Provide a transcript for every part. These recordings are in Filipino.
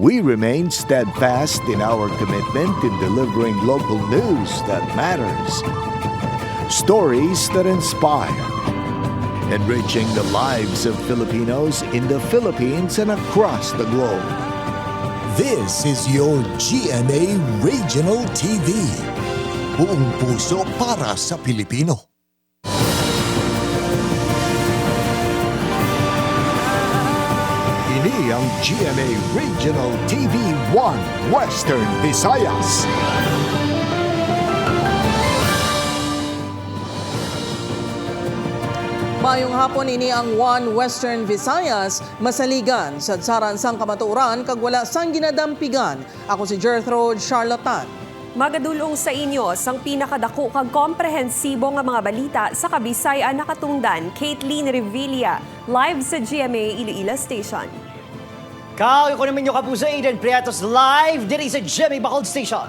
We remain steadfast in our commitment in delivering local news that matters. Stories that inspire. Enriching the lives of Filipinos in the Philippines and across the globe. This is your GMA Regional TV. Buong puso para sa Pilipino. Ini ang GMA Regional TV 1 Western Visayas. Mayong hapon ini ang One Western Visayas, masaligan sa tsaran sang kamatuoran kag wala sang ginadampigan. Ako si Gertrude Charlatan. Magadulong sa inyo sang pinakadako kag komprehensibo nga mga balita sa Kabisayan nakatungdan, Caitlin Revilla, live sa GMA Iloilo Station. Kao, ko naman yung kapuso Aiden Prietos live diri sa GMA Bacolod Station.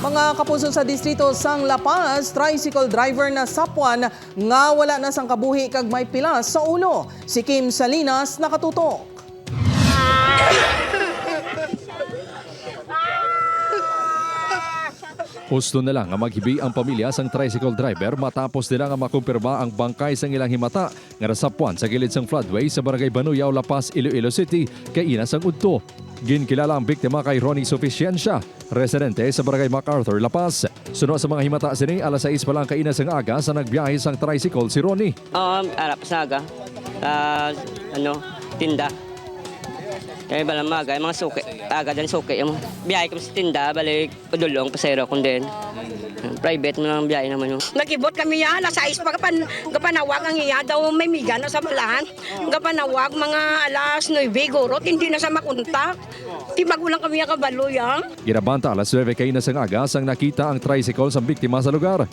Mga kapuso sa distrito sang La Paz, tricycle driver na sapwan nga wala na sang kabuhi kag may pilas sa ulo. Si Kim Salinas nakatutok. Husto na lang nga maghibi ang pamilya sang tricycle driver matapos nila nga makumpirma ang bangkay sang ilang himata nga nasapwan sa gilid sang floodway sa Barangay Banuyaw, La Paz, Iloilo City kay ina sang udto. Ginkilala ang biktima kay Ronnie Sufficiencia, residente sa Barangay MacArthur, La Paz. Sunod sa mga himata sini, alas 6 pa lang kaina sang aga sa nagbiyahe sang tricycle si Ronnie. Arap sa aga. Tinda. Kaya balang maga, mga suki. Aga dan suki. Biyahe kami sa tinda, balik padulong, pasero kung din. Private mo lang biyahe naman yung. Nagibot kami yan, alas 6 pa kapanawag ang iya daw may miga na sa malahan. Kapanawag mga alas 9 gurot, hindi na sa makuntak. Di magulang kami yung kabalo yan. Ginabanta alas 9 kaina sang aga sang nakita ang tricycle sang biktima sa lugar.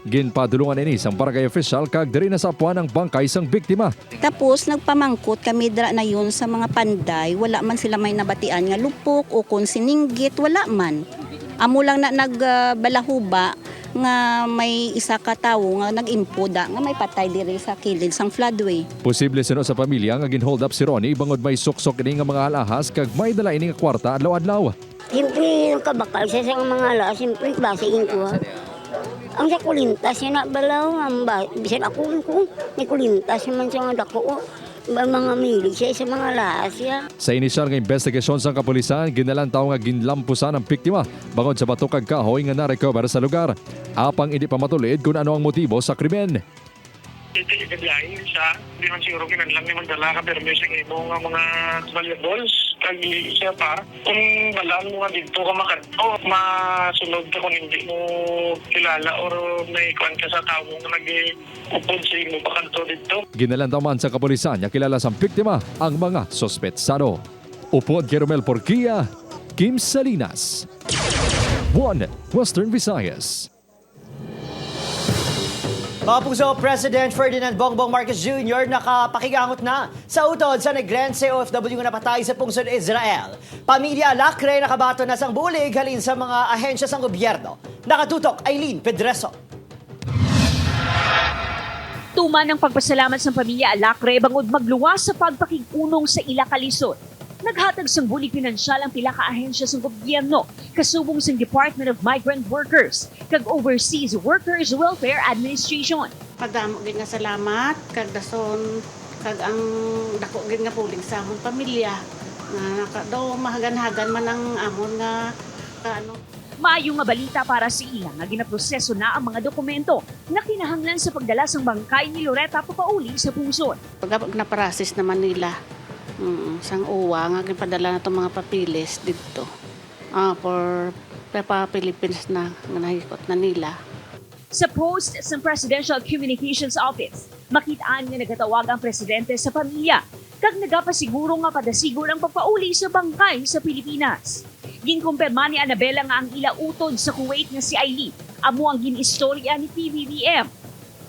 Ginpadulungan ini sang barangay official kag diri na sapwan ang bangkay sang biktima. Tapos nagpamangkot kami dra na yun sa mga panday, wala man sila may nabatian nga lupok o kung sininggit, wala man. Amo lang na nagbalahuba nga may isa ka tawo nga nag-impuda nga may patay diri sa kilid sang floodway. Posible sino sa pamilya nga ginhold up si Ronnie bangod may suksok ini nga mga alahas kag may dala ini nga kwarta adlaw-adlaw. Siyempre, yung kabakal sa mga alas, siyempre, basahin ko ha. Ang sa kulintas yun na balaw, bisan ako kung may kulintas naman sa mga dako, mga milig siya sa mga lasya. Sa inisyal nga investigasyon sa kapulisan, ginalang tao nga ginlampusan ang biktima bangod sa batok kag kahoy nga na-recover sa lugar. Apang hindi pa matulid kung ano ang motibo sa krimen. Hindi biyahe siya, hindi man siguro kinanlang naman dala ka pero may imo nga mga valuables kag siya pa kung malam mo nga dito ka makanto masunod ka kung hindi mo kilala or naikuan ka sa tao nga nag-upod sa imo pakanto dito. Ginalantaman sa kapulisan niya kilala sa biktima ang mga sospetsado. Upod kay Romel Porquia, Kim Salinas, One Western Visayas. Mga puso, President Ferdinand Bongbong Marcos Jr. nakapakigangot na sa utod sa Negrense OFW nga napatay sa pungsod Israel. Pamilya Lacre nakabato na sang bulig halin sa mga ahensya sang gobyerno. Nakatutok, Aileen Pedreso. Tuman ang pagpasalamat sa pamilya Lacre bangod magluwas sa pagpakigunong sa ila kalisod. Naghatag sang bulig pinansyal ang pila ka ahensya sa gobyerno, kasubong sang Department of Migrant Workers, kag Overseas Workers Welfare Administration. Padamo gid nga salamat kag dason kag ang dako gid nga pulig sa amon pamilya nga daw mahagan-hagan man ang amon nga kaano. Maayo nga balita para sa ila nga ginaproseso na ang mga dokumento na kinahanglan sa pagdala sang bangkay ni Loretta papauli sa pungsod. Pag na-process naman nila sang uwa nga gipadala na itong mga papilis dito for Philippines na nga nahikot na nila. Sa post sa Presidential Communications Office, makitaan nga nagatawag ang presidente sa pamilya kag nagapasiguro nga padasiguro ang pagpauli sa bangkay sa Pilipinas. Ginkumpirma ni Annabella nga ang ila utod sa Kuwait nga si Aileen amo ang ginistorya ni PBBM.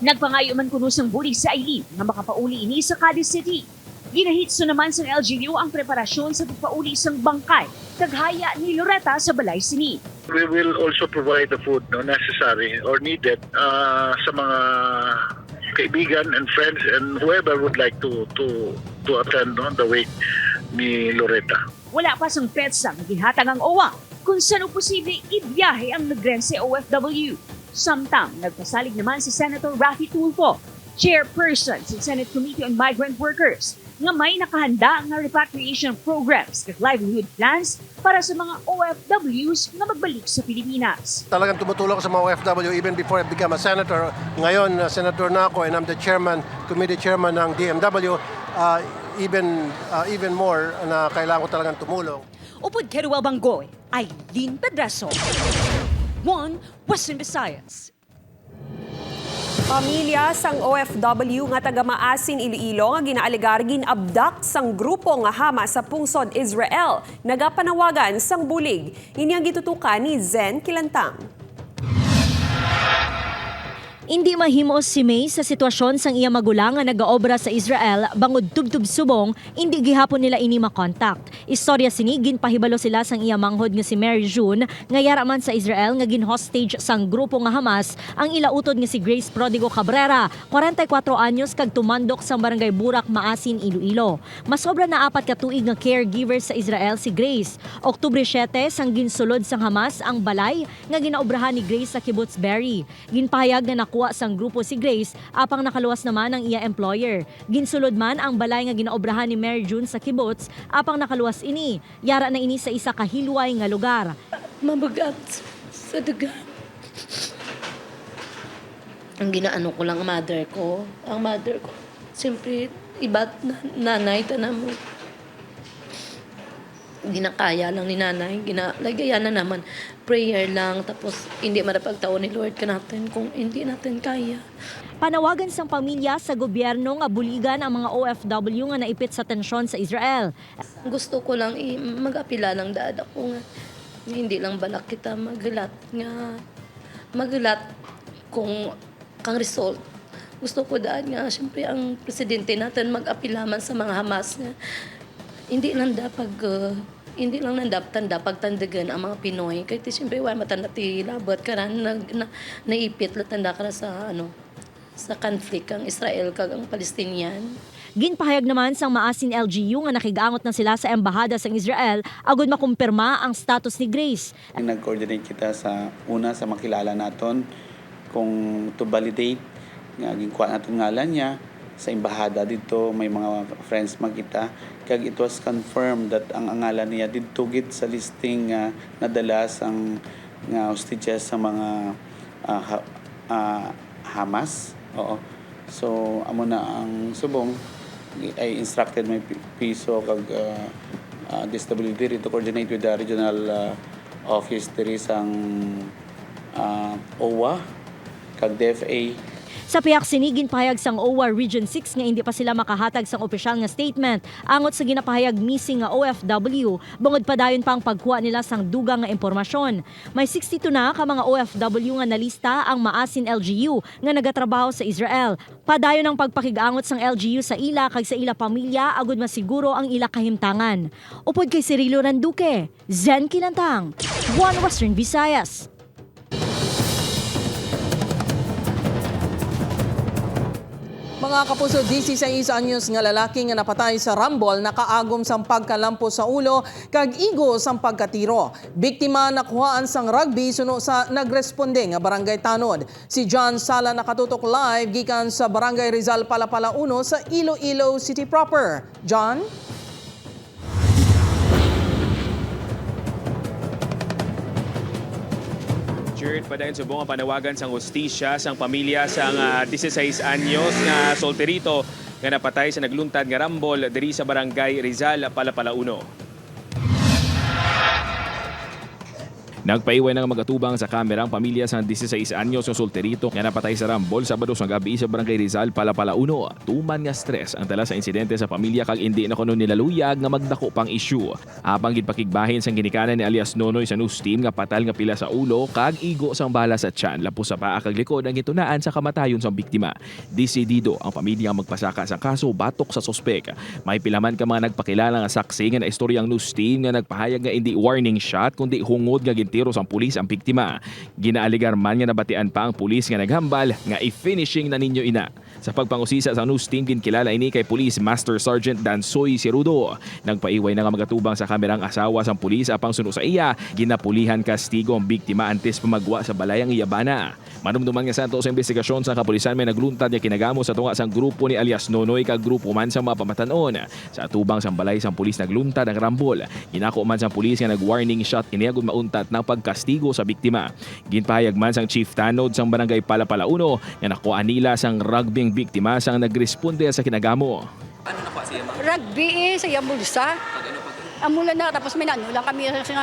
Nagpangayo man kuno sang bulig si Aileen nga makapauli ini sa Cadiz City. Ginahitso naman sa LGU ang preparasyon sa pagpauli sang bangkay kaghaya ni Loretta sa Balay Sini. We will also provide the food necessary or needed sa mga kaibigan and friends and whoever would like to attend the wake ni Loretta. Wala pa sang petsa na gihatag ang OWA kung saan posible ibiyahe ang Negrense OFW. Samtang nagpasalig naman si Senator Raffy Tulfo, chairperson sa Senate Committee on Migrant Workers, nga may nakahanda nga repatriation programs at livelihood plans para sa mga OFWs na magbalik sa Pilipinas. Talagang tumutulong ako sa mga OFW even before I became a senator. Ngayon, senator na ako and I'm the committee chairman ng DMW. Even more na kailangan ko talagang tumulong. Upod Keruel Banggoy, Aileen Pedraso, One Western Visayas. Pamilya sang OFW nga taga Maasin, Iloilo nga ginaaligar ginabdak sang grupo nga Hamas sa pungsod Israel nagapanawagan sang bulig. Ini ang gitutukan ni Zen Kilantang. Hindi mahimos si May sa sitwasyon sang iya magulang nga nagaobra sa Israel bangod tubtub subong, hindi gihapon nila ini makontak. Istorya sini ginpahibalo sila sang iya manghod nga si Mary June nga yaraman sa Israel nga gin-hostage sang grupo nga Hamas ang ilautod nga si Grace Prodigo Cabrera, 44 anyos kag tumandok sa barangay Burak, Maasin, Iloilo. Masobra na 4 ka tuig nga caregiver sa Israel si Grace. Oktubre 7 sang ginsulod sang Hamas ang balay nga ginaobrahan ni Grace sa Kibbutz Be'eri. Ginpahayag na nakuha sang grupo si Grace apang nakaluwas naman ang iya employer. Ginsulod man ang balay nga ginaobrahan ni Mary June sa kibbutz apang nakaluwas ini. Yara na ini sa isa ka hilway nga lugar. Mabagat sa daga. Ang ginaano ko lang ang mother ko. Siyempre, iba't nanay tanam mo. Ginakaya lang ni nanay. Ginalagayan na naman. Prayer lang, tapos hindi marapagtao ni Lord ka natin kung hindi natin kaya. Panawagan sang pamilya sa gobyerno nga buligan ang mga OFW nga naipit sa tensyon sa Israel. Gusto ko lang mag-apila lang daad ako nga. Hindi lang balak kita maglat kung kang result. Gusto ko daad nga, siyempre ang presidente natin mag-apila man sa mga Hamas nga. Hindi lang dapat tandagan ang mga Pinoy. Kaya siyempre, wala matanda ti labat ka naipit latanda ka sa conflict ang Israel kag ang Palestinian. Ginpahayag naman sang Maasin LGU nga nakigaangot na sila sa embahada sang Israel agud makumpirma ang status ni Grace. Nag-coordinate kita sa makilala naton kung to validate nga ginkuha naton ngalan niya sa embahada dito, may mga friends magkita kag it was confirmed that ang ngalan niya didto gid sa listing nga nadala sang nga hostages sa mga Hamas. Oo. So amo na ang subong I instructed my PISO kag DSWD to coordinate with the regional office diri sang OWA kag DFA. Sa piyak sinigin pahayag sang OWA Region 6 nga hindi pa sila makahatag sang opisyal nga statement angot sa ginapahayag missing nga OFW bungod padayon pang pagkuha nila sang dugang nga impormasyon. May 62 na ka mga OFW nga nalista ang Maasin LGU nga nagatrabaho sa Israel. Padayon ang pagpakigangot sang LGU sa ila kag sa ila pamilya agud masiguro ang ila kahimtangan. Upod kay Cirilo Randuque, Zen Kilantang, One Western Visayas. Mga kapuso, 16 anyos nga lalaki nga napatay sa rambol nakaagom sang pagkalampo sa ulo kag igo sang pagkatiro. Biktima nakuhaan sang rugby suno sa nagresponde nga Barangay Tanod. Si John Sala nakatutok live gikan sa Barangay Rizal Palapala 1 sa Iloilo City proper. John? Padayon subong ang panawagan sang hustisya sang pamilya sang 16 anyos nga solterito nga napatay sa nagluntad nga rambol diri sa Barangay Rizal Palapala 1. Nagpaiwan ng magatubang sa kamera ang pamilya sa 16 anyos ng solterito nga napatay sa rambol Sabado sa gabi sa Barangay Rizal, Palapala 1. Tuman nga stress ang tala sa insidente sa pamilya kag hindi na kuno nilaluyag nga magdako pang issue. Apang gidpakigbahin sang ginikanan ni alias Nonoy sa news team nga patal nga pila sa ulo kag igo sang bala sa tiyan lapos sa paa kag likod ang gitunaan sa kamatayon sang biktima. Desidido ang pamilya nga magpasaka sa kaso batok sa sospek. May pilaman ka mga nagpakilala nga saksi nga na istoryang news team nga nagpahayag nga hindi warning shot kundi hungod nga ginti pagkatiro sang pulis ang biktima. Ginaaligar man nga nabatian pa ang pulis nga naghambal nga i-finishing na ninyo ina. Sa pagpangusisa sa news team, ginkilala ini kay Police Master Sergeant Dansoy Sirudo. Nagpaiway na nga magatubang sa kamerang asawa sang pulis apang suno sa iya, ginapulihan kastigo ang biktima antes pamagwa sa balayang iyabana. Manumduman nga santo sa investigasyon sa kapulisan may nagluntad nga kinagamo sa tunga sang grupo ni alias Nonoy kag grupo man sa mga pamatanon. Sa atubang sang balay sang pulis nagluntad ang rambol. Ginako man sang pulis nga nag-warning shot iniagud mauntat ng pagkastigo sa biktima. Ginpahayag man sang Chief Tanod sang Barangay Palapala 1 nga nakuha nila sang rugbing biktima sang nagresponde sa kinagamo. Rugby sa bulsa. Amula na tapos may lang kami sa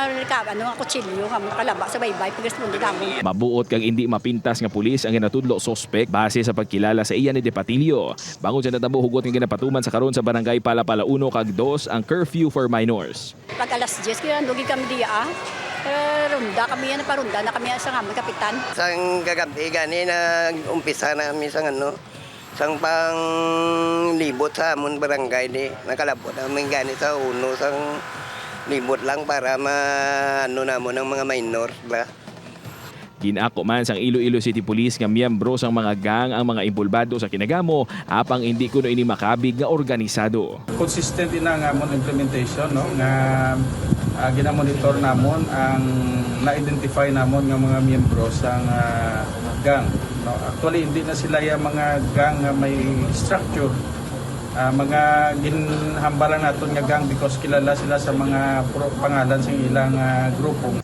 kutsilyo kami nakalaba sa baybay pagresponde namin. Mabuot kag hindi mapintas nga pulis ang ginatudlo suspect base sa pagkilala sa iya ni De Patillo. Bangon sa natabo hugot nga ginapatuman sa karon sa Barangay Palapala 1 kag 2 ang curfew for minors. Pag alas 10 kaya lugi kami diya. Runda kami yan, parunda na kami sa kami kapitan. Sang gagabi gani na umpisa namin sa sang pang libot sa amon barangay ni nakalabot namin gani sa uno sang libot lang para namon ang mga minor ba. Ginako man sang Iloilo City Police nga miyembro sang mga gang ang mga involvado sa kinagamo apang hindi kuno ini makabig nga organisado. Consistent ina nga amon implementation no nga ginamonitor namon ang na-identify namon nga mga miyembro sang gang. No, actually hindi na sila yung mga gang nga may structure. Mga ginhambalan naton nga gang because kilala sila sa mga pangalan sa ilang grupo.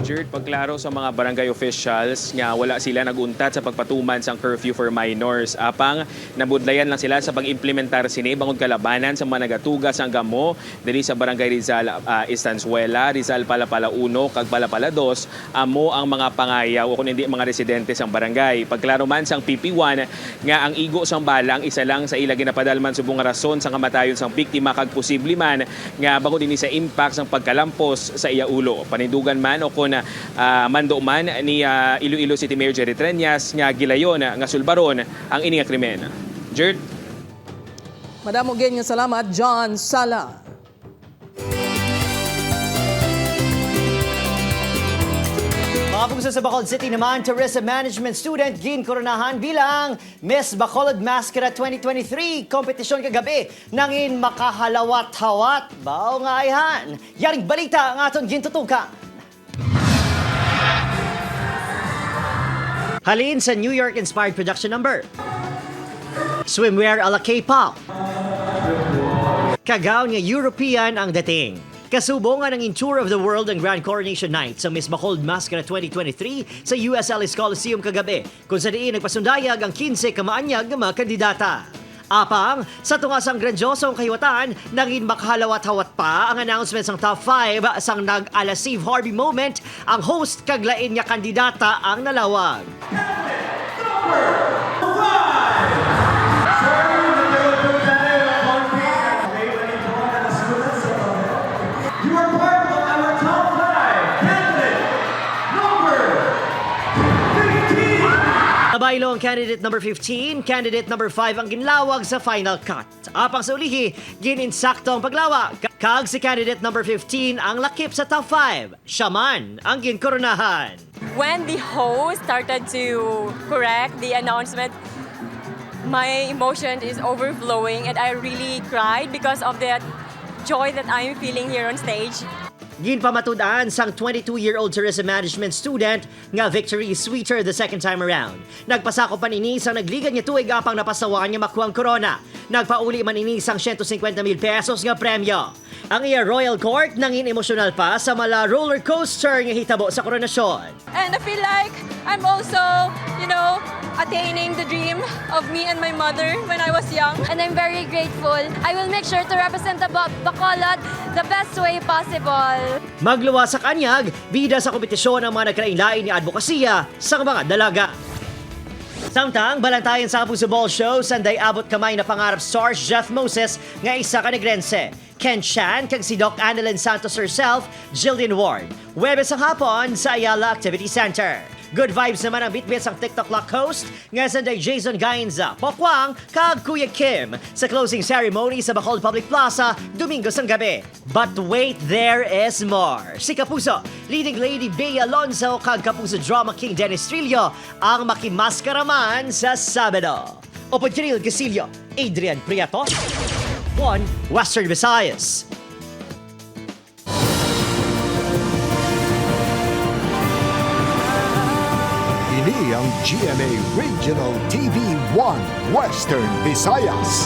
Jared, pagklaro sa mga barangay officials nga wala sila naguntat sa pagpatuman sang curfew for minors. Apang nabudlayan lang sila sa pag-implementar sini bangod kalabanan sa mga nagatugas ang gamo diri sa Barangay Rizal Estanzuela, Rizal Palapala 1 kag Palapala 2 amo ang mga pangayaw o kung hindi mga residente sang barangay. Pagklaro man sang PP1 nga ang igo sang balang isa lang sa ila ginapadalman subong rason sang kamatayon sang biktima kag posible man nga bangod dinhi sa impact sang pagkalampos sa iya ulo. Panindugan man o kun mando man ni Iloilo City Mayor Jerry Treñas nga gilayon nga sulbaron ang ini nga krimen. Jerd. Madamo gen nga salamat John Sala. Mga puso sa Bacolod City naman, tourism management student ginkoronahan bilang Miss Bacolod Mascara 2023. Kompetisyon kagabi nangin makahalawat-hawat. Bao nga ayhan. Yaring balita ang aton gintutukan. Halin sa New York-inspired production number. Swimwear ala K-pop. Kagaw nga European ang dating. Kasubongan ng In-Tour of the World ang Grand Coronation Night sa Miss Bacolod Mascara 2023 sa US Ellis Coliseum kagabi, kung sa diin nagpasundayag ang 15 kamaanyag ng mga kandidata. Apang, sa tungasang grandiosong kahiwatan, naging makahalawat-hawat pa ang announcements ng top 5 sang nag-alasive Harvey moment, ang host kaglain niya kandidata ang nalawag. Nabaylo ang candidate number 15, candidate number 5 ang ginlawag sa final cut. Apang sa ulihi, gininsakto ang paglawag. Kag si candidate number 15 ang lakip sa top 5. Siya man ang ginkoronahan. When the host started to correct the announcement, my emotion is overflowing and I really cried because of that joy that I'm feeling here on stage. Ginpamatud-an sang 22-year-old tourism management student nga victory is sweeter the second time around. Nagpasako pa nini sang nagligan niya tuig apang napasawaan niya makuha ang corona. Nagpauli man ini sang 150,000 pesos nga premyo. Ang iya Royal Court nangin emosyonal pa sa mala roller coaster nga hitabo sa koronasyon. And I feel like I'm also, attaining the dream of me and my mother when I was young. And I'm very grateful. I will make sure to represent the Bacolod the best way possible. Magluwa sa kanyag, bida sa kompetisyon ang mga nagkalain-lain ni advokasya sa mga dalaga. Samtang, balantayan sa Kapuso Ball Show, sanday abot kamay na pangarap stars Jeff Moses nga isa ka negrense. Ken Chan, kag si Doc Annalyn Santos herself, Jillian Ward. Webes ang hapon sa Ayala Activity Center. Good vibes naman ang bitbits ang TikTok Lock host nga sa day Jason Gainza, Pokwang, kag Kuya Kim sa closing ceremony sa Bacolod Public Plaza, Domingo sang gabi. But wait, there is more. Si Kapuso, leading lady Bea Alonzo, kag Kapuso drama king Dennis Trillo ang makimaskaraman sa Sabado. Opo Jiril Gasilio, Adrian Prieto, 1 Western Visayas. Ini ang GMA Regional TV 1 Western Visayas.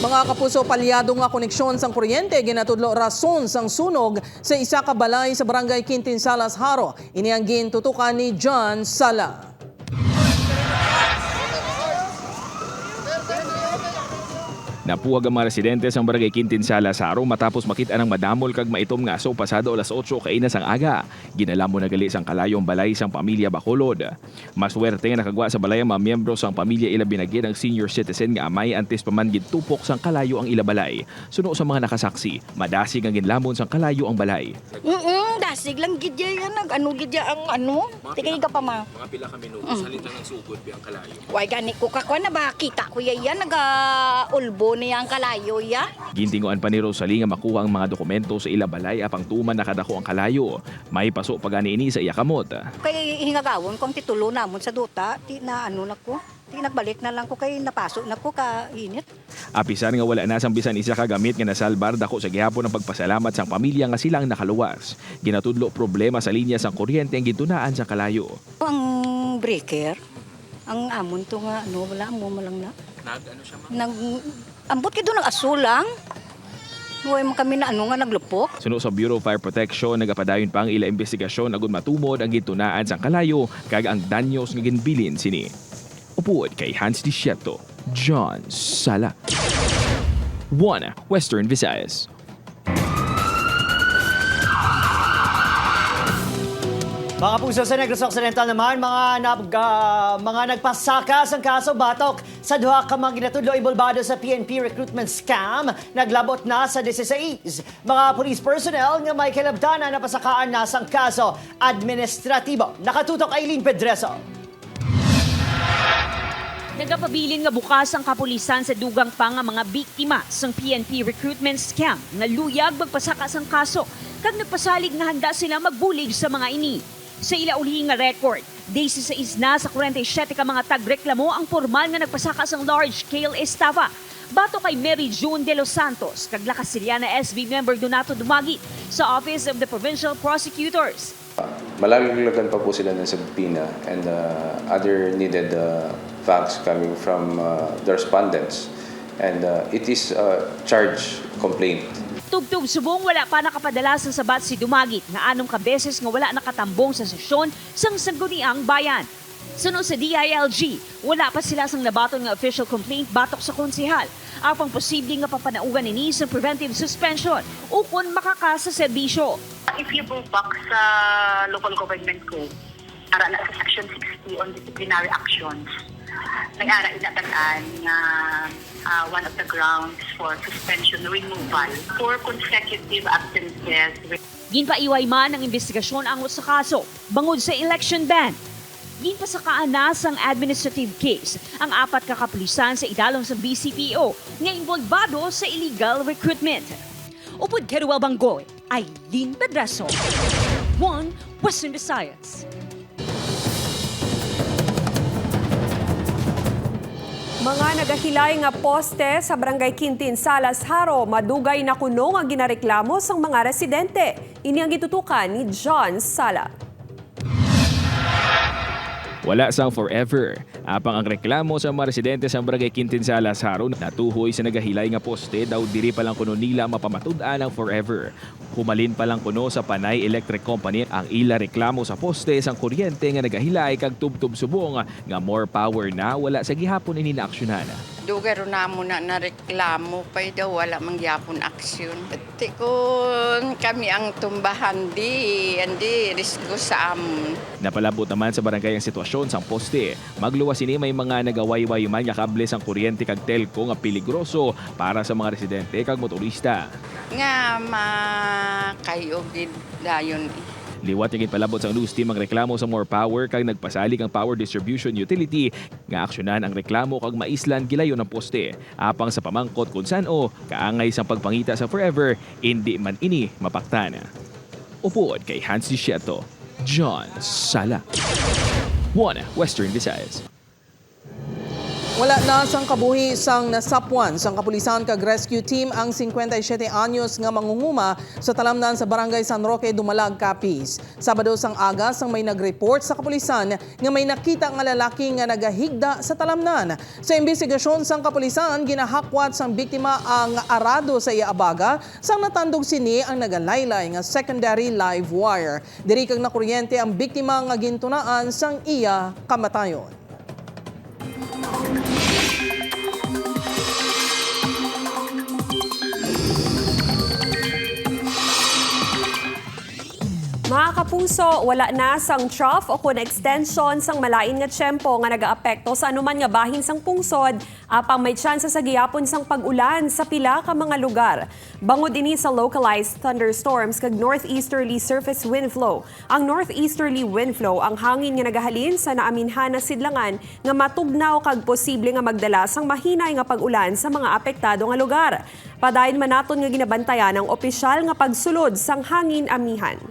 Mga kapuso, palyado nga koneksyon sang kuryente ginatudlo rason sang sunog sa isa ka balay sa barangay Quintin Salas, Haro. Ini ang gintutukan ni John Sala. Napuwag ang mga residente sa barangay Quintin Salas, Haro matapos makita ng madamol kag maitom nga aso pasado alas 8 kaina sang aga. Ginala mo nagali sang kalayong balay sang pamilya Bacolod. Maswerte nga nakagwa sa balay ang mga miyembro sang pamilya ila binagyan ng senior citizen nga amay antes paman gitupok sang kalayo ang ila balay. Suno sa mga nakasaksi, madasig ang ginlamon sang kalayo ang balay. Dasig lang gidya yan, nag-ano gidya ang ano. Tigay ka pa ma. Mga pila ka minuto, salita ng sugod biyang kalayo. Why gani ko kakwa na ba kita ko yan, nag-ulbo niya ang kalayo ya. Gintinguan pa ni Rosalie nga makuha ang mga dokumento sa ila balay apang tuman nakadako ang kalayo. May paso pagani ini sa iya kamot. Kay hingagawon kong titulo namon sa duta, ti na ano na ko. Ti nagbalik na lang ko kay napasok na ko ka init. Apisan nga wala na sang bisan isa ka gamit nga nasalbar dako sa gihapon ng pagpasalamat sang pamilya nga silang nakaluwas. Ginatudlo problema sa linya sang kuryente ang gintunaan sa kalayo. Ang breaker, ang amon to nga ano wala mo malang na. Nag-ano siya ma? Ambot kay doon ng asulang. Huwag mo kami na ano nga naglupok. Suno sa Bureau of Fire Protection, nagapadayon pa ang ila investigasyon agud matumod ang gintunaan sang kalayo kag ang danyos nga ginbilin sini. Upuod kay Hans Disieto, John Sala. 1 Western Visayas. Mga puso sa Negros Occidental naman, mga nagpasakas ang kaso batok sa duha ka mga ginatudlo ibolbado sa PNP recruitment scam, naglabot na sa 16. Mga police personnel nga may kilabtanan na pasakaan na sang kaso administratibo. Nakatutok Aileen Pedreso. Nagapabilin nga bukas ang kapulisan sa dugang pa nga mga biktima sa PNP recruitment scam nga luyag magpasakas ang kaso kag nagpasalig nga handa sila magbulig sa mga ini. Sa ilauli nga record, 16 na sa 47 ka mga tagreklamo ang formal nga nagpasakas ang large-scale estafa. Bato kay Mary June de los Santos, kag Lakasiliana SB member Donato Dumagit sa Office of the Provincial Prosecutors. Malalaglagan pa po sila ng subpoena and other needed facts coming from the respondents. And it is a charge complaint. Tugtog subong wala pa nakapadala sa sabat si Dumagit nga anong kabeses nga wala nakatambong sa sesyon sang Sangguniang Bayan. Suno sa DILG, wala pa sila sang nabaton nga official complaint batok sa konsehal. Apang posibleng nga papanaugan ini sa preventive suspension o kung makakasa serbisyo. If you go back sa local government code, ara na sa section 60 on disciplinary actions, nag-ara inatagaan nga one of the grounds for suspension removal for consecutive absences. Ginpaiway man ang investigasyon angot sa kaso bangod sa election ban. Ginpasakaan na sang administrative case ang 4 ka kapulisan sa idalom sa BCPO nga involvado sa illegal recruitment. Upod kay Ruel Banggoy, Aileen Pedreso, 1 Western Visayas. Mga nagahilay nga poste sa barangay Quintin Salas, Haro, madugay na kuno nga ginareklamo sang mga residente. Ini ang gitutukan ni John Sala. Wala sang forever. Apang ang reklamo sa mga residente sa barangay Quintin Salas, Haro, natuhoy sa nagahilay nga poste daw diri pa lang kuno nila mapamatud-an ang forever. Humalin pa lang kuno sa Panay Electric Company ang ila reklamo sa poste sang kuryente nga nagahilay kag tubtub subong nga more power na wala sa gihapon ini naaksyonan. Dugaro na mo na reklamo pa daw wala mangyapon aksyon. Ti kun kami ang tumbahan di risgo sa amon. Napalabot naman sa barangay ang sitwasyon sang poste. Magluwas ini may mga nagawayway man nga kable sang kuryente kag telco nga peligroso para sa mga residente kag motorista. Nga kayo gid dayon. Liwat nga palabot sa news team ang reklamo sa More Power kag nagpasalig ang power distribution utility nga aksyonan ang reklamo kag maislan gilayon ang poste. Apang sa pamangkot kung saan kaangay sang pagpangita sa Forever, hindi man ini mapaktana. Upod kay Hans Dicieto, John Sala. 1 Western Visayas. Wala na sang kabuhi sang nasapwan sang kapulisan kag rescue team ang 57 anyos nga mangunguma sa talamnan sa Barangay San Roque, Dumalag, Capiz. Sabado sang aga sang may nagreport sa kapulisan nga may nakita nga lalaki nga nagahigda sa talamnan. Sa investigasyon sang kapulisan, ginahakwat sang biktima ang arado sa iya abaga sang natandog sini ang nagalaylay nga secondary live wire. Diri kag nakuryente ang biktima nga gintunaan sang iya kamatayon. Mga kapuso, wala na sang trough o kun extension sang malain nga tiyempo nga nagaapekto sa anuman nga bahin sang pungsod apang may tsansa sa gihapon sang pag-ulan sa pila ka mga lugar. Bangod ini sa localized thunderstorms kag northeasterly surface wind flow. Ang northeasterly wind flow ang hangin nga nagahalin sa naaminhan na sidlangan nga matugnaw kag posible nga magdala sang mahinay nga pag-ulan sa mga apektado nga lugar. Padayon manaton nga ginabantayan ang opisyal nga pagsulod sang hangin amihan.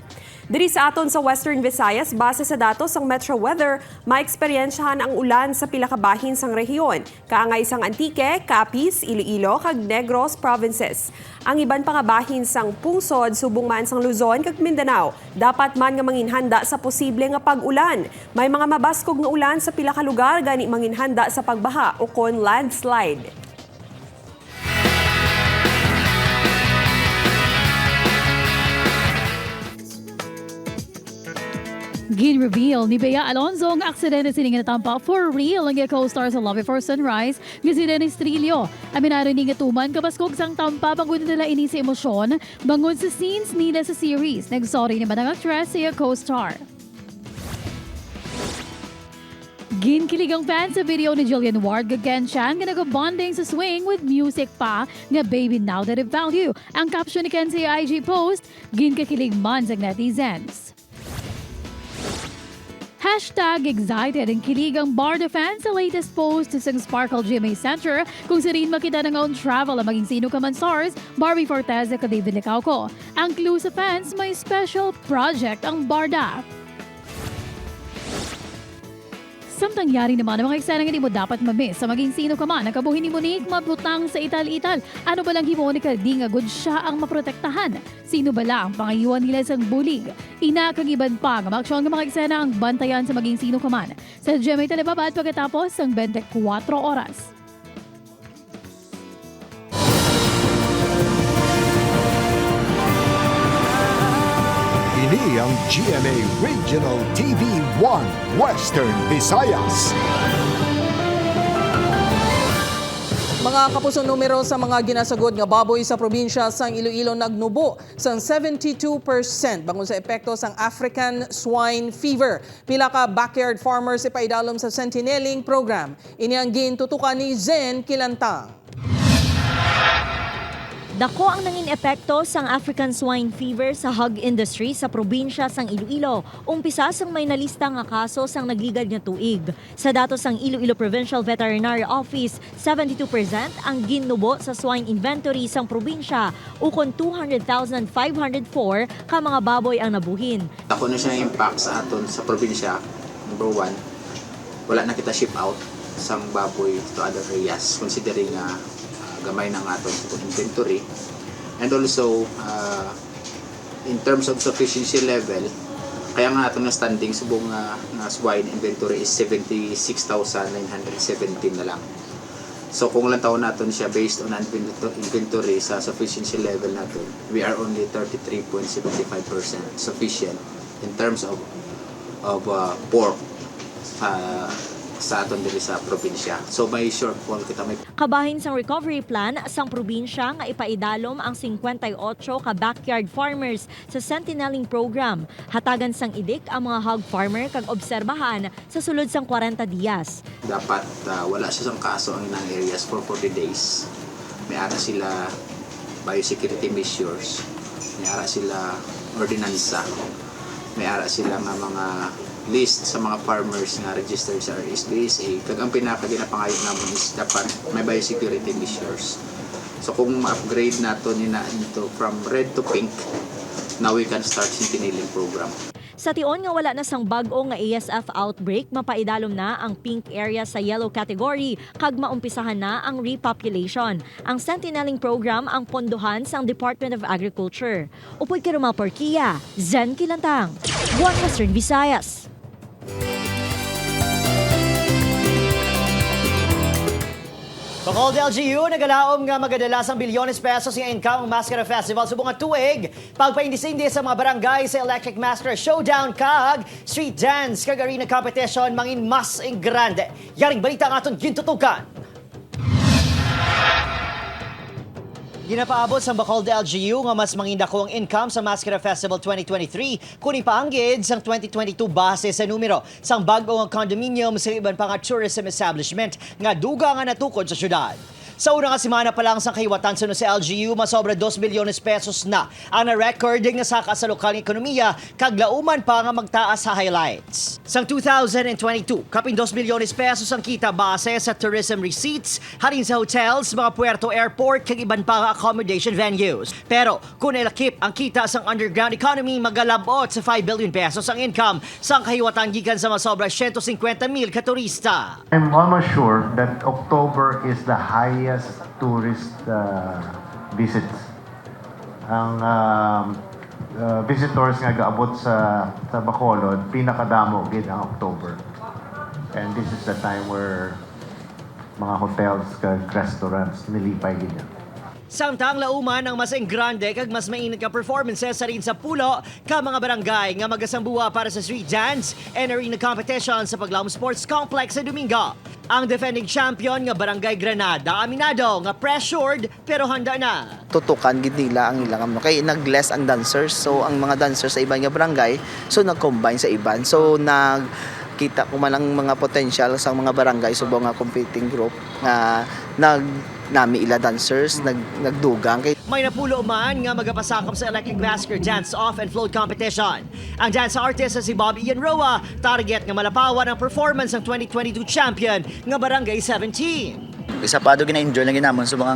Diri sa aton sa Western Visayas, base sa datos sang Metro Weather, maeksperiensyahan ang ulan sa pila ka bahin sang rehiyon, kaangay sang Antique, Capiz, Iloilo kag Negros provinces. Ang iban pa nga bahin sang pungsod subong man sang Luzon kag Mindanao, dapat man nga manginhanda sa posible nga pag-ulan. May mga mabaskog nga ulan sa pila ka lugar gani manginhanda sa pagbaha o kon landslide. Gin-reveal ni Bea Alonzo ang aksidente sining natampa for real ang co-star sa Love Before Sunrise nga si Dennis Trillo. Aminado ni nga tuman kabaskog sang tampa bangon nila ini sa emosyon bangon sa scenes nila sa series. Nagsorry ni ang actress sa co-star. Ginkilig ang fans sa video ni Jillian Ward Gagan Chan nga nag-bonding sa swing with music pa nga Baby Now That I Found You. Ang caption ni Ken sa IG post, ginkakilig man sa netizens. #excited ang kilig ang Barda fans sa latest post sa Sparkle GMA Center kung sa rin makita ng own travel ang maging sino ka man stars, Barbie Fortes at David Licauco. Ang clue sa fans, may special project ang Barda. Samtang yari naman ang mga eksena nga di mo dapat mamiss sa maging sino ka man. Ang kabuhin ni Monique mabutang sa ital-ital. Ano ba lang himo ni di nga good siya ang maprotektahan? Sino ba lang ang pangayuan nila sa bulig? Inakagiban pa nga maaksyon ng mga eksena ang bantayan sa maging sino ka man. Sa GMA Telebabad pagkatapos ng 24 oras. Ini ang GMA Regional TV 1 Western Visayas. Mga kapusong numero sa mga ginasagod nga baboy sa probinsya sang Iloilo nagnubo sang 72% bangon sa epekto sang African swine fever. Pila ka backyard farmers ipaidalom sa Sentineling program. Ini ang gintutukan ni Zen Kilantang. Dako ang nangin epekto sang African swine fever sa hog industry sa probinsya sang Iloilo. Umpisa sang may nalista nga kaso sang nagligad nga tuig. Sa datos sang Iloilo Provincial Veterinary Office, 72% ang ginubo sa swine inventory sang probinsya, ukon 200,504 ka mga baboy ang nabuhin. Ako na siya impact sa aton sa probinsya. Number 1, wala na kita ship out sang baboy to other areas considering gamay ng aton inventory, and also in terms of sufficiency level, kaya nga atong standing subong nga swine inventory is 76,917 na lang. So kung lang taon natin siya based on inventory sa sufficiency level natin, we are only 33.75% sufficient in terms of pork sa aton diri sa probinsya. So may shortfall kita may kabahin sang recovery plan sang probinsya nga ipaidalom ang 58 ka backyard farmers sa Sentineling program. Hatagan sang idik ang mga hog farmer kag obserbahan sa sulod sang 40 diyas. Dapat wala siya sang kaso ang inang areas for 40 days. May ara sila biosecurity measures may ara sila ordinansa, may ara sila nga mga list sa mga farmers na registered sa RSBSA. Kag ang pinaka-ginapangayo naman is dapat may biosecurity measures. So kung ma-upgrade nato nina into from red to pink, now we can start sentinelling program. Sa tion nga wala na sang bag-o nga ASF outbreak, mapaidalom na ang pink area sa yellow category kag maumpisahan na ang repopulation. Ang sentinelling program ang pondohan sang Department of Agriculture. Upoy Karumal Porquia, Zen Kilantang, One Western Visayas. Bacolod LGU, nagalaom nga magadalasang bilyones pesos ng income ang Mascara Festival sa bunga tuig. Pagpaindis-indis sa mga barangay sa Electric Mascara Showdown kag Street Dance kag arena competition mangin mas ing grande. Yaring balita ang aton gintutukan. Ginapaabot sa Bacolod LGU nga mas mangindako ang income sa Mascara Festival 2023 kung ipaanggid sang 2022 base sa numero sang bag-o nga condominium sa iban pa nga tourism establishment nga duga nga natukod sa syudad. Sa unang semana pa lang sa kahiwatan sa LGU, masobra 2 bilyones pesos na ang na-record nga saka sa lokal ekonomiya kag lauman pa nga magtaas sa highlights. Sang 2022, kapin 2 bilyones pesos ang kita base sa tourism receipts, halin sa hotels, mga puerto airport kag iban pa nga accommodation venues. Pero kung ilakip ang kita sang underground economy, magalabot sa 5 billion pesos ang income sang kahiwatan gikan sa masobra 150,000 katurista. I'm almost sure that October is the highest tourist visits. Ang visitors nga gaabot sa Bacolod, pinakadamo gid ang October. And this is the time where mga hotels kag restaurants nilipay gid. Samtang lauman ang mas grande kag mas mainit ka performances sa rin sa pulo ka mga barangay nga magasambuha para sa street dance and arena competition sa Paglaom Sports Complex sa Domingo. Ang defending champion nga Barangay Granada aminado nga pressured pero handa na. Tutukan gid nila ang ilang kay nag-less ang dancers, so ang mga dancers sa ibang nga barangay so nag-combine sa iban, so kita ko man ang mga potential sa mga barangay subong nga competing group nga nami ila dancers nagdugang kay may napulo man nga magapasakop sa Electric Mascara Dance Off and Float Competition. Ang dance artist si Bob Ian Roa target nga malapawan ang performance ng 2022 champion nga Barangay 17. Isa pa do gina-enjoy lang ginamon sa mga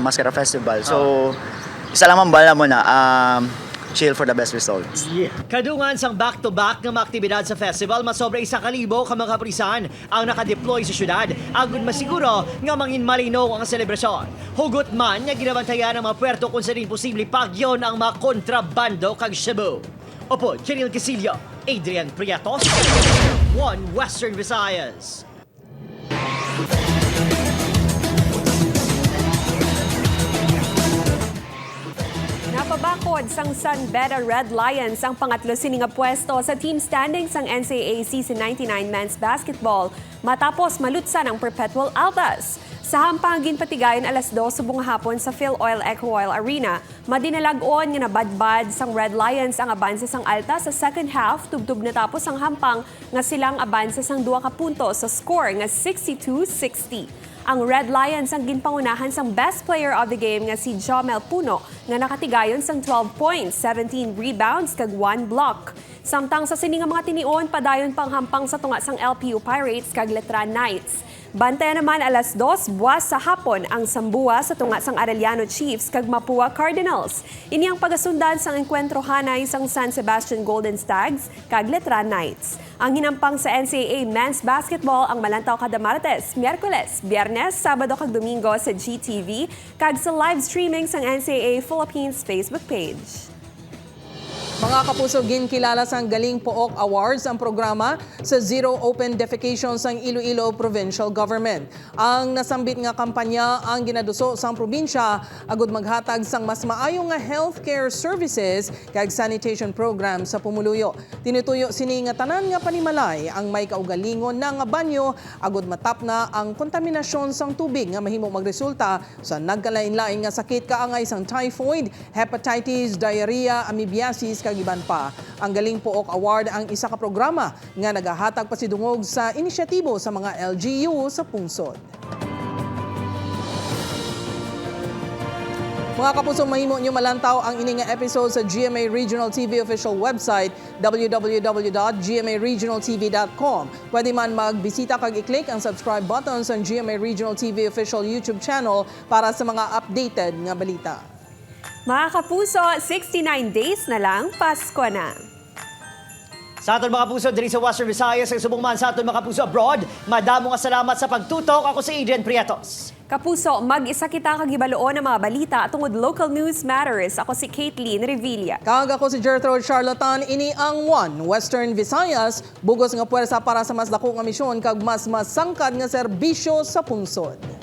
Mascara Festival. So isa lang man bala mo na chill for the best results. Kadungan sang back-to-back nga mga aktibidad sa festival, masobra 1,000 ka mga kaprisan ang nakadeploy sa syudad. Agud masiguro nga mangin malinaw ang selebrasyon. Hugot man nga ginabantayan ang mga puerto kung saan posible pagyon ang mga kontrabando kag Cebu. Opo, Cheryl Casillo, Adrian Prietos, One Western Visayas. Napabakod sang San Beda Red Lions ang pangatlo sininga pwesto sa team standings ng NCAA Season 99 Men's Basketball matapos malutsan ang Perpetual Altas. Sa hampang ginpatigayon alas 2 sa bunga hapon sa Phil Oil Eco Oil Arena, madinalag-on nga nabadbad sang Red Lions ang abanse sang Alta sa second half, tubtub natapos ang hampang nga silang abanse sang 2 ka punto sa score nga 62-60. Ang Red Lions ang ginpangunahan sang best player of the game nga si Jomel Puno nga nakatigayon sang 12 points, 17 rebounds kag 1 block. Samtang sa sininga mga tinion, padayon pang hampang sa tunga sang LPU Pirates kag Letran Knights. Bantayan naman alas 2 buwas sa hapon ang Sambua sa tunga sang Arellano Chiefs kag Mapua Cardinals. Ini ang pagasundan sang enkwentro hanay sang San Sebastian Golden Stags kag Letran Knights. Ang hinampang sa NCAA Men's Basketball ang malantaw kada Martes, Miyerkules, Biyernes, Sabado kag Domingo sa GTV kag sa live streaming sang NCAA Philippines Facebook page. Mga kapuso, ginkilala sang Galing Pook Awards ang programa sa Zero Open Defecation sang Iloilo Provincial Government. Ang nasambit nga kampanya ang ginaduso sang probinsya agud maghatag sang mas maayo nga healthcare services kag sanitation program sa Pumuluyo. Tinutuyo sini nga tanan nga panimalay ang may kaugalingon na nga banyo agud matap na ang kontaminasyon sang tubig nga mahimo magresulta sa nagkalain-lain nga sakit kaangay sang typhoid, hepatitis, diarrhea, amoebiasis kag iban pa. Ang Galing Pook Award ang isa ka programa nga nagahatag pasidungog sa inisyatibo sa mga LGU sa pungsod. Mga kapuso, mahimo nyo malantaw ang ini nga episode sa GMA Regional TV official website www.gmaregionaltv.com. Pwede man magbisita kag i-click ang subscribe button sa GMA Regional TV official YouTube channel para sa mga updated nga balita. Mga kapuso, 69 days na lang, Pasko na. Sa aton mga puso, diri sa Western Visayas, sa subong man sa aton mga puso abroad, madamo nga salamat sa pagtutok. Ako si Adrian Prietos. Kapuso, mag-isa kita kagibaloon ng mga balita tungod Local News Matters. Ako si Caitlin Revilla. Kag ako si Gertrude Charlatan, ini ang One Western Visayas, bugos nga puwersa para sa mas dako nga misyon kag mas masangkad nga serbisyo sa pungsod.